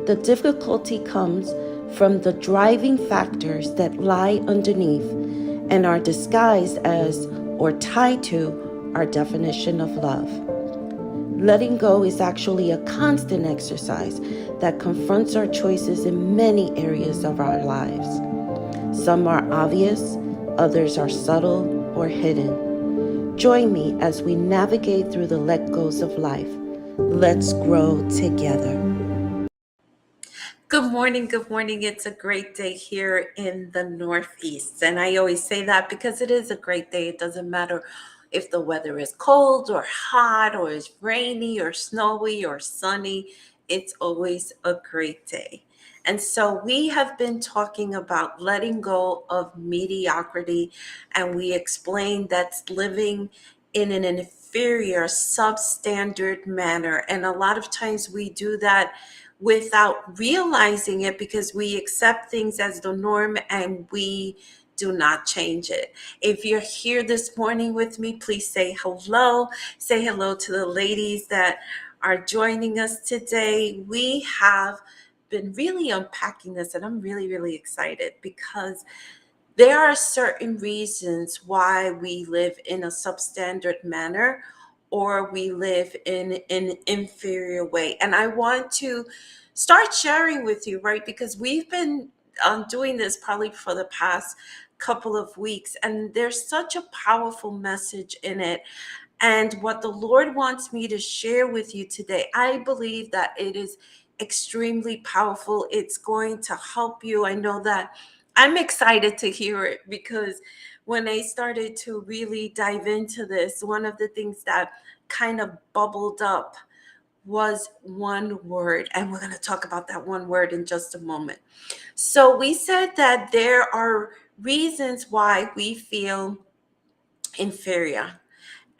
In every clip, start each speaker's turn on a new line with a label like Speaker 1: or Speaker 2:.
Speaker 1: The difficulty comes from the driving factors that lie underneath and are disguised as or tied to our definition of love. Letting go is actually a constant exercise that confronts our choices in many areas of our lives. Some are obvious, others are subtle or hidden. Join me as we navigate through the let goes of life. Let's grow together. Good morning. Good morning. It's a great day here in the Northeast. And I always say that because it is a great day. It doesn't matter if the weather is cold or hot or it's rainy or snowy or sunny. It's always a great day. And so we have been talking about letting go of mediocrity, and we explained that's living in an inferior, substandard manner. And a lot of times we do that without realizing it because we accept things as the norm and we do not change it. If you're here this morning with me, please say hello. Say hello to the ladies that are joining us today. We have been really unpacking this, and I'm really, really excited because there are certain reasons why we live in a substandard manner or we live in an inferior way. And I want to start sharing with you, right? Because we've been doing this probably for the past couple of weeks, and there's such a powerful message in it. And what the Lord wants me to share with you today, I believe that it is extremely powerful. It's going to help you. I know that I'm excited to hear it because when I started to really dive into this, one of the things that kind of bubbled up was one word. And we're going to talk about that one word in just a moment. So we said that there are reasons why we feel inferior.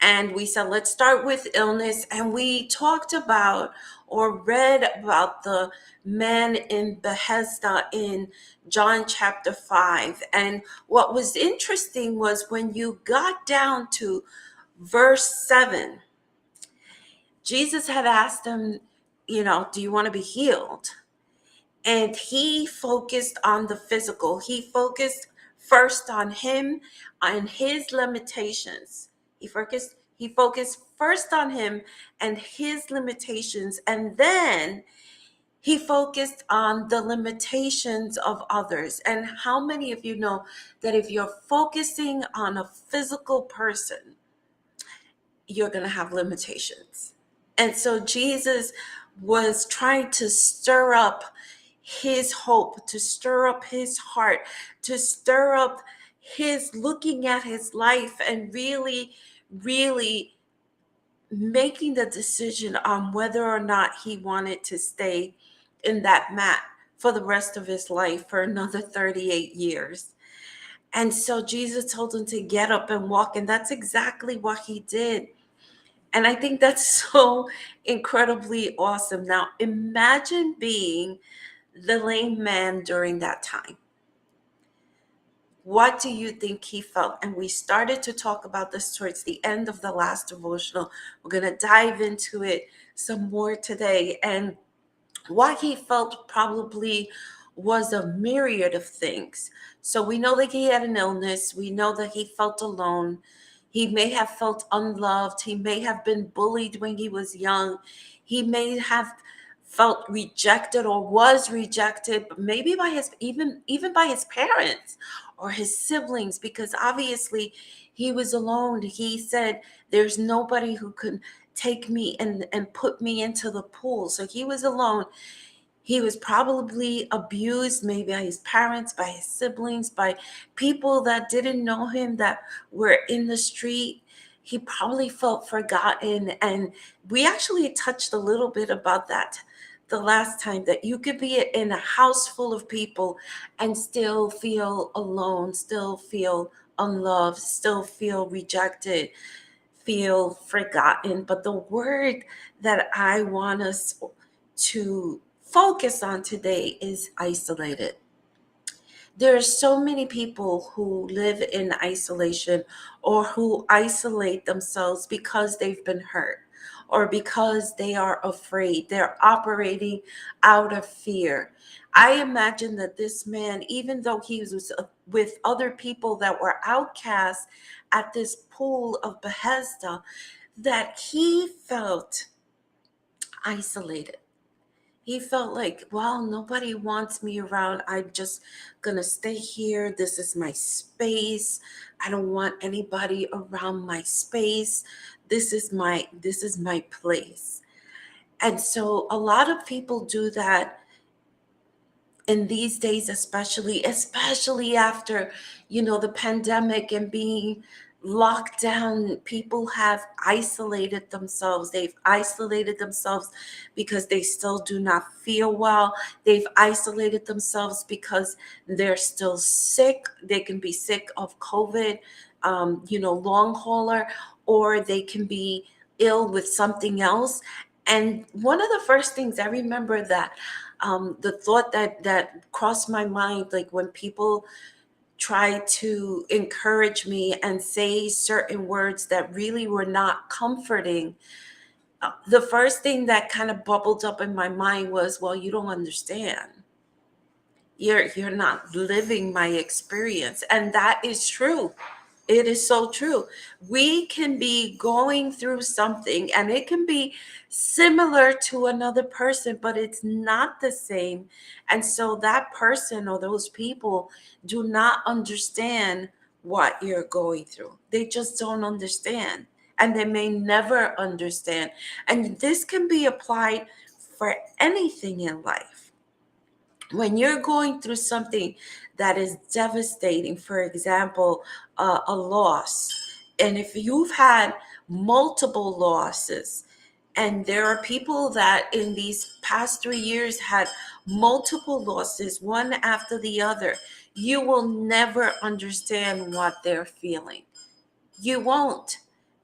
Speaker 1: And we said, let's start with illness. And we talked about or read about the man in Bethesda in John chapter 5. And what was interesting was when you got down to verse 7, Jesus had asked him, do you want to be healed? And he focused on the physical. He focused first on him and his limitations. He focused first on him and his limitations, and then he focused on the limitations of others. And how many of you know that if you're focusing on a physical person, you're going to have limitations? And so Jesus was trying to stir up his hope, to stir up his heart, to stir up his looking at his life and really, really making the decision on whether or not he wanted to stay in that mat for the rest of his life for another 38 years. And so Jesus told him to get up and walk, and that's exactly what he did. And I think that's so incredibly awesome. Now, imagine being the lame man during that time. What do you think he felt? And we started to talk about this towards the end of the last devotional. We're going to dive into it some more today. And what he felt probably was a myriad of things. So we know that he had an illness. We know that he felt alone. He may have felt unloved. He may have been bullied when he was young. He may have felt rejected or was rejected, but maybe by his even by his parents or his siblings, because obviously he was alone. He said, there's nobody who could take me and put me into the pool. So he was alone. He was probably abused, maybe by his parents, by his siblings, by people that didn't know him, that were in the street. He probably felt forgotten. And we actually touched a little bit about that the last time, that you could be in a house full of people and still feel alone, still feel unloved, still feel rejected, feel forgotten. But the word that I want us to focus on today is isolated. There are so many people who live in isolation or who isolate themselves because they've been hurt or because they are afraid. They're operating out of fear. I imagine that this man, even though he was with other people that were outcasts at this pool of Bethesda, that he felt isolated. He felt like, well, nobody wants me around. I'm just gonna stay here. This is my space. I don't want anybody around my space. This is my place. And so a lot of people do that in these days, especially after, the pandemic and being locked down. People have isolated themselves. They've isolated themselves because they still do not feel well. They've isolated themselves because they're still sick. They can be sick of COVID, long hauler, or they can be ill with something else. And one of the first things I remember, that the thought that crossed my mind, like when people try to encourage me and say certain words that really were not comforting, the first thing that kind of bubbled up in my mind was, well, you don't understand. You're not living my experience. And that is true. It is so true. We can be going through something and it can be similar to another person, but it's not the same. And so that person or those people do not understand what you're going through. They just don't understand. And they may never understand. And this can be applied for anything in life. When you're going through something that is devastating, for example, a loss, and if you've had multiple losses, and there are people that in these past 3 years had multiple losses, one after the other, you will never understand what they're feeling. You won't,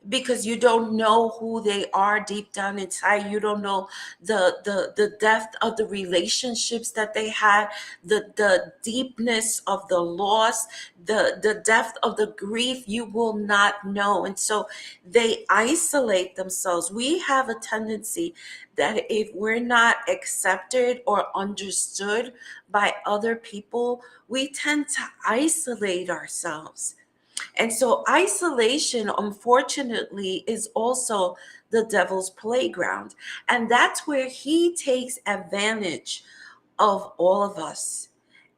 Speaker 1: because you don't know who they are deep down inside. You don't know the depth of the relationships that they had, the deepness of the loss, the depth of the grief. You will not know. And so they isolate themselves. We have a tendency that if we're not accepted or understood by other people, we tend to isolate ourselves. And so isolation, unfortunately, is also the devil's playground. And that's where he takes advantage of all of us.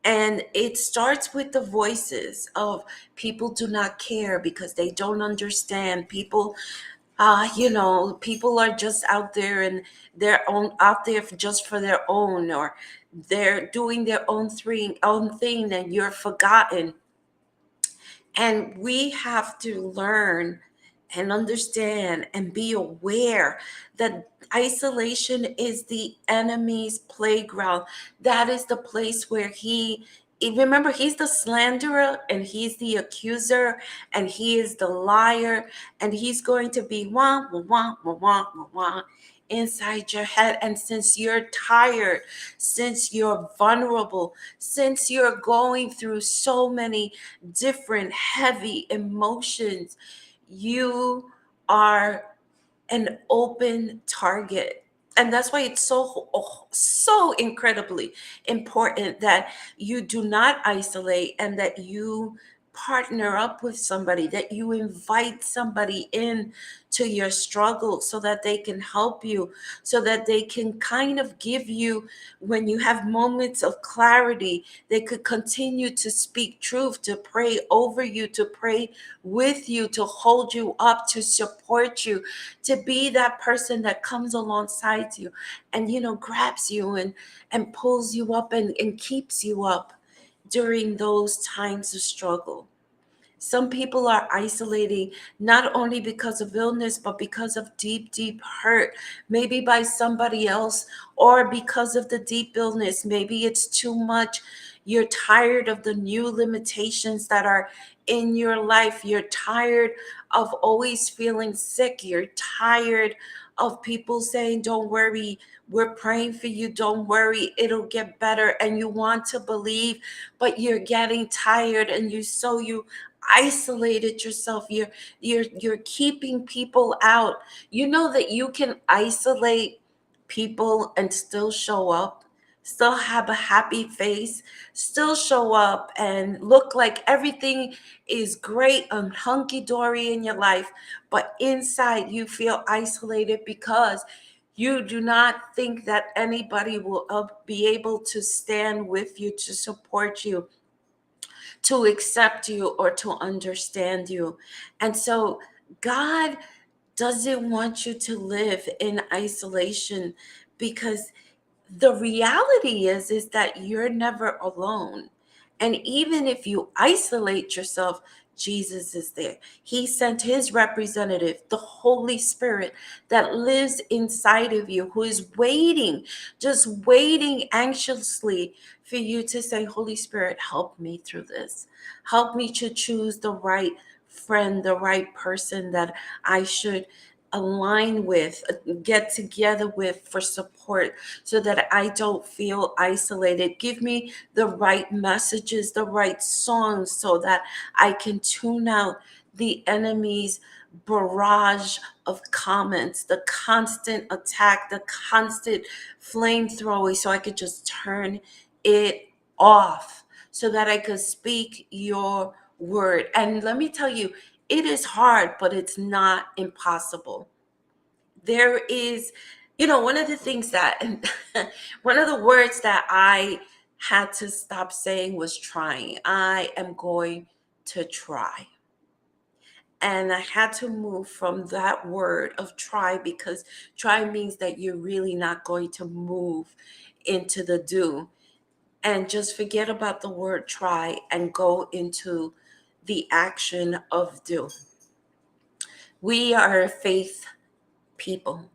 Speaker 1: And it starts with the voices of people do not care because they don't understand. People are just out there and their own out there just for their own, or they're doing their own thing, and you're forgotten. And we have to learn and understand and be aware that isolation is the enemy's playground. That is the place where remember, he's the slanderer and he's the accuser and he is the liar, and he's going to be wah, wah, wah, wah, wah, wah, wah, inside your head. And since you're tired, since you're vulnerable, since you're going through so many different heavy emotions, you are an open target. And that's why it's so incredibly important that you do not isolate, and that you partner up with somebody, that you invite somebody in to your struggle so that they can help you, so that they can kind of give you, when you have moments of clarity, they could continue to speak truth, to pray over you, to pray with you, to hold you up, to support you, to be that person that comes alongside you and grabs you and pulls you up and keeps you up during those times of struggle. Some people are isolating not only because of illness, but because of deep, deep hurt, maybe by somebody else, or because of the deep illness. Maybe it's too much. You're tired of the new limitations that are in your life. You're tired of always feeling sick. You're tired of people saying, don't worry, we're praying for you. Don't worry, it'll get better. And you want to believe, but you're getting tired, and you isolated yourself. You're keeping people out. You know that you can isolate people and still show up, still have a happy face, still show up and look like everything is great and hunky-dory in your life, but inside you feel isolated because you do not think that anybody will be able to stand with you, to support you, to accept you, or to understand you. And so God doesn't want you to live in isolation, because the reality is that you're never alone. And even if you isolate yourself, Jesus is there. He sent his representative, the Holy Spirit, that lives inside of you, who is waiting, just waiting anxiously for you to say, Holy Spirit, help me through this. Help me to choose the right friend, the right person that I should align with, get together with for support, so that I don't feel isolated. Give me the right messages, the right songs, so that I can tune out the enemy's barrage of comments, the constant attack, the constant flamethrowing, so I could just turn it off, so that I could speak your word. And let me tell you, it is hard, but it's not impossible. There is, one of the things that, one of the words that I had to stop saying was trying. I am going to try. And I had to move from that word of try, because try means that you're really not going to move into the do. And just forget about the word try and go into the action of do. We are a faith people.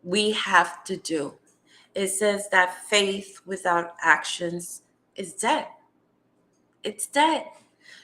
Speaker 1: We have to do. It says that faith without actions is dead. It's dead.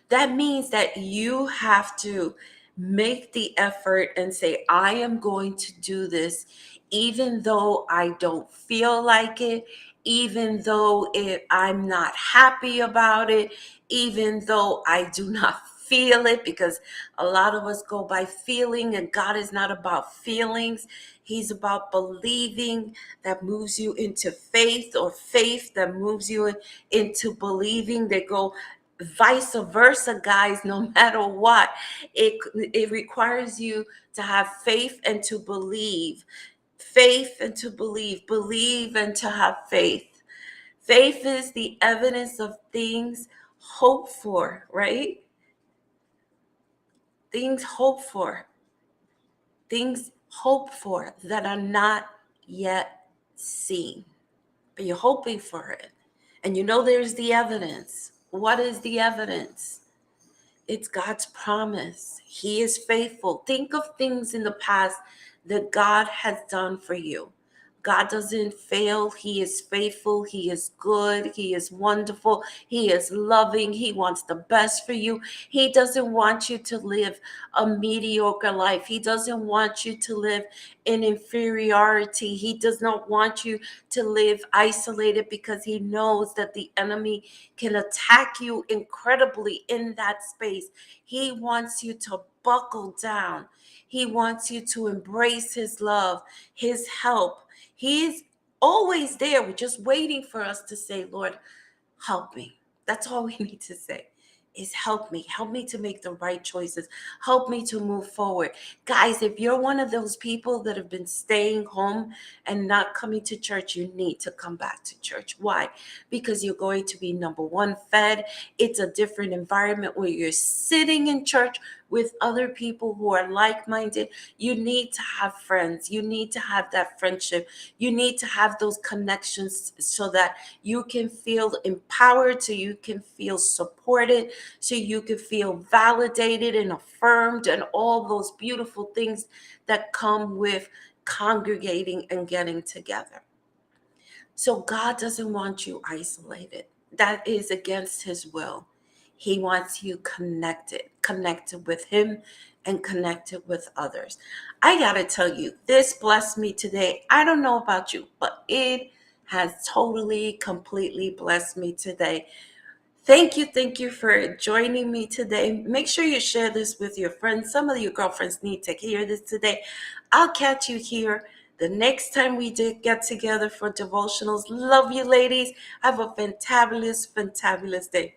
Speaker 1: That means that you have to make the effort and say, I am going to do this, even though I don't feel like it, even though I'm not happy about it, even though I do not feel it, because a lot of us go by feeling, and God is not about feelings. He's about believing that moves you into faith, or faith that moves you into believing. They go vice versa, guys. No matter what, it requires you to have faith and to believe. Faith and to believe and to have faith. Faith is the evidence of things hoped for, right? Things hoped for. Things hoped for that are not yet seen, but you're hoping for it. And there's the evidence. What is the evidence? It's God's promise. He is faithful. Think of things in the past that God has done for you. God doesn't fail. He is faithful. He is good. He is wonderful. He is loving. He wants the best for you. He doesn't want you to live a mediocre life. He doesn't want you to live in inferiority. He does not want you to live isolated, because he knows that the enemy can attack you incredibly in that space. He wants you to buckle down. He wants you to embrace his love, his help. He's always there. We're just waiting for us to say, Lord, help me. That's all we need to say, is help me. Help me to make the right choices. Help me to move forward. Guys, if you're one of those people that have been staying home and not coming to church, you need to come back to church. Why? Because you're going to be, number one, fed. It's a different environment where you're sitting in church with other people who are like-minded. You need to have friends. You need to have that friendship. You need to have those connections, so that you can feel empowered, so you can feel supported, so you can feel validated and affirmed, and all those beautiful things that come with congregating and getting together. So God doesn't want you isolated. That is against his will. He wants you connected with him and connected with others. I got to tell you, this blessed me today. I don't know about you, but it has totally, completely blessed me today. Thank you for joining me today. Make sure you share this with your friends. Some of your girlfriends need to hear this today. I'll catch you here the next time we get together for devotionals. Love you, ladies. Have a fantabulous, fantabulous day.